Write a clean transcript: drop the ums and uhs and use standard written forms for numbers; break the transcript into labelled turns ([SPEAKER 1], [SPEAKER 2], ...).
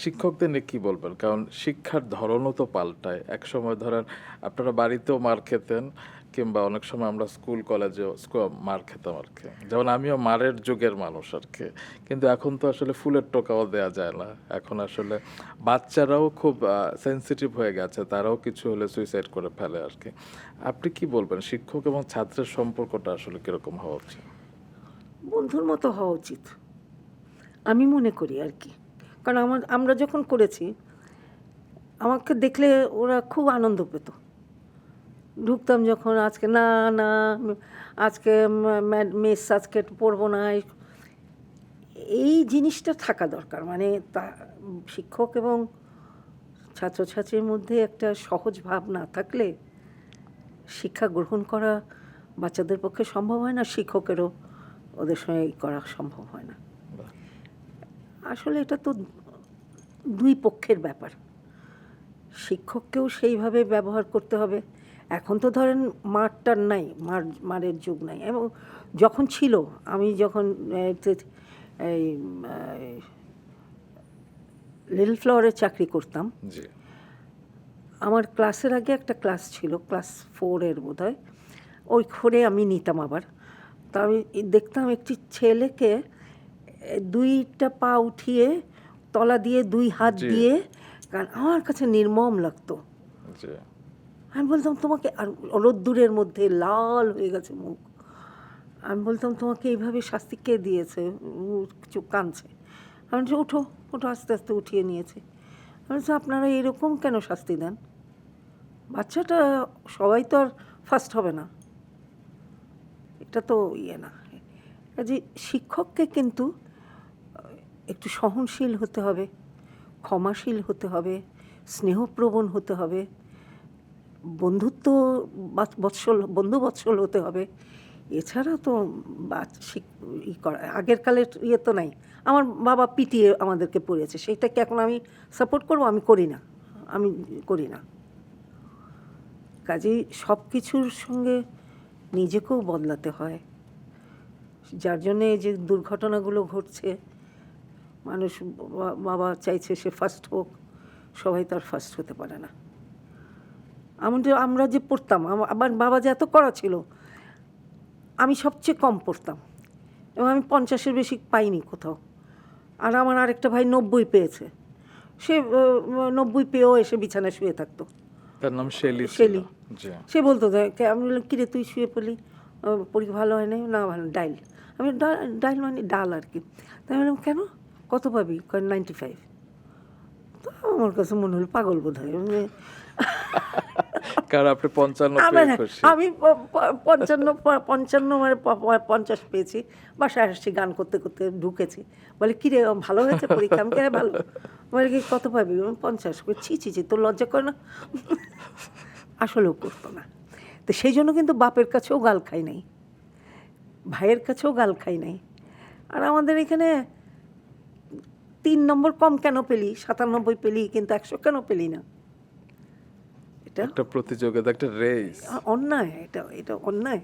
[SPEAKER 1] শিক্ষকদের নিয়ে কি বলবেন? কারণ শিক্ষার ধরনও তো পাল্টায়। একসময় ধরেন আপনারা বাড়িতেও মার খেতেন কিংবা অনেক সময় আমরা স্কুল কলেজেও মার খেতাম আরকি। যেমন আমিও মারের যুগের মানুষ আরকি। কিন্তু এখন তো আসলে ফুলের টোকাও দেয়া যায় না। এখন আসলে বাচ্চারাও খুব সেনসিটিভ হয়ে গেছে। তারাও কিছু হলে সুইসাইড করে ফেলে আরকি। আপনি কি বলবেন শিক্ষক এবং ছাত্রের সম্পর্কটা আসলে কিরকম হওয়া উচিত?
[SPEAKER 2] বন্ধুর মতো হওয়া উচিত আমি মনে করি আর কি। কারণ আমরা যখন করেছি আমাকে দেখলে ওরা খুব আনন্দ পেত। ঢুকতাম যখন আজকে না না আজকে মেস আজকে পড়বো না, এই জিনিসটা থাকা দরকার। মানে তা শিক্ষক এবং ছাত্রছাত্রীর মধ্যে একটা সহজ ভাব না থাকলে শিক্ষা গ্রহণ করা বাচ্চাদের পক্ষে সম্ভব হয় না, শিক্ষকেরও ওদের সঙ্গে করা সম্ভব হয় না।
[SPEAKER 1] বাহ!
[SPEAKER 2] আসলে এটা তো দুই পক্ষের ব্যাপার। শিক্ষককেও সেইভাবে ব্যবহার করতে হবে। এখন তো ধরেন মারটার নাই, মারের যুগ নাই। এবং যখন ছিল, আমি যখন এই লিটল ফ্লাওয়ারে চাকরি করতাম,
[SPEAKER 1] জি।
[SPEAKER 2] আমার ক্লাসের আগে একটা ক্লাস ছিল, ক্লাস 4 এর বোধহয়। ওই ঘরে আমি নিতাম আবার। তা আমি দেখতাম একটি ছেলেকে ২টা পা উঠিয়ে তলা দিয়ে ২ হাত
[SPEAKER 1] জি,
[SPEAKER 2] দিয়ে, কারণ আমার কাছে নির্মম লাগতো।
[SPEAKER 1] জি।
[SPEAKER 2] আমি বলতাম তোমাকে, আর রোদ্দুরের মধ্যে লাল হয়ে গেছে মুখ। আমি বলতাম তোমাকে এইভাবে শাস্তি কে দিয়েছে? চুপ কাঁদছে। আমি বলছি উঠো, ওঠো, আস্তে আস্তে উঠিয়ে নিয়েছে। আমি বলছি আপনারা এরকম কেন শাস্তি দেন? বাচ্চাটা সবাই তো আর ফার্স্ট হবে না, এটা তো ইয়ে না। কাজে শিক্ষককে কিন্তু একটু সহনশীল হতে হবে, ক্ষমাশীল হতে হবে, স্নেহপ্রবণ হতে হবে, বন্ধুত্ব বন্ধু বৎসল হতে হবে। এছাড়া তো আগের কালের ইয়ে তো নাই। আমার বাবা পিটিয়ে আমাদেরকে পড়িয়েছে, সেইটাকে এখন আমি সাপোর্ট করবো? আমি করি না, আমি করি না। কাজেই সব কিছুর সঙ্গে নিজেকেও বদলাতে হয়, যার জন্যে এই যে দুর্ঘটনাগুলো ঘটছে। মানুষ বাবা চাইছে সে ফার্স্ট হোক, সবাই তার ফার্স্ট হতে পারে না। আমরা যে পড়তাম, আমার বাবা যে এত কড়া ছিল, আমি সবচেয়ে কম পড়তাম এবং আমি 50-এর বেশি পাইনি কোথাও। আর আমার আরেকটা ভাই 90 পেয়েছে। সে 90 পেয়েও এসে বিছানায় শুয়ে থাকতো।
[SPEAKER 1] তার নাম শেলি ছিল।
[SPEAKER 2] শেলি।
[SPEAKER 1] জি।
[SPEAKER 2] সে বলতো আমি বললাম কিরে তুই শুয়ে পড়লি, পরীক্ষা ভালো হয় নাই? না ভালো, ডাইল। আমি ডাইল মানে ডাল আর কি। তাই বললাম কেন, কত পাবি? 95। তো আমার কাছে মনে হলো পাগল বোধ হয়।
[SPEAKER 1] কারণ আপনি 55
[SPEAKER 2] আবার
[SPEAKER 1] পেয়ে খুশি।
[SPEAKER 2] আমি 55 মানে 50 পেয়েছি। বাসায় আসছি গান করতে করতে ঢুকেছি। বলে কিরে ভালো হয়েছে পরীক্ষা? আমি কে ভালো? বলে কি কত পাবি? 50। ছি ছি ছি, তোর লজ্জা করে না? আসলেও করতো না। তো সেই জন্য কিন্তু বাপের কাছেও গাল খাই নাই, ভাইয়ের কাছেও গাল খাই নাই। আর আমাদের এখানে 3 নম্বর কম কেন পেলি, 97 পেলি, কিন্তু 100 কেন পেলি না? এটা
[SPEAKER 1] একটা প্রতিযোগিতা, একটা রেস।
[SPEAKER 2] অন্যায়, এটা অন্যায়।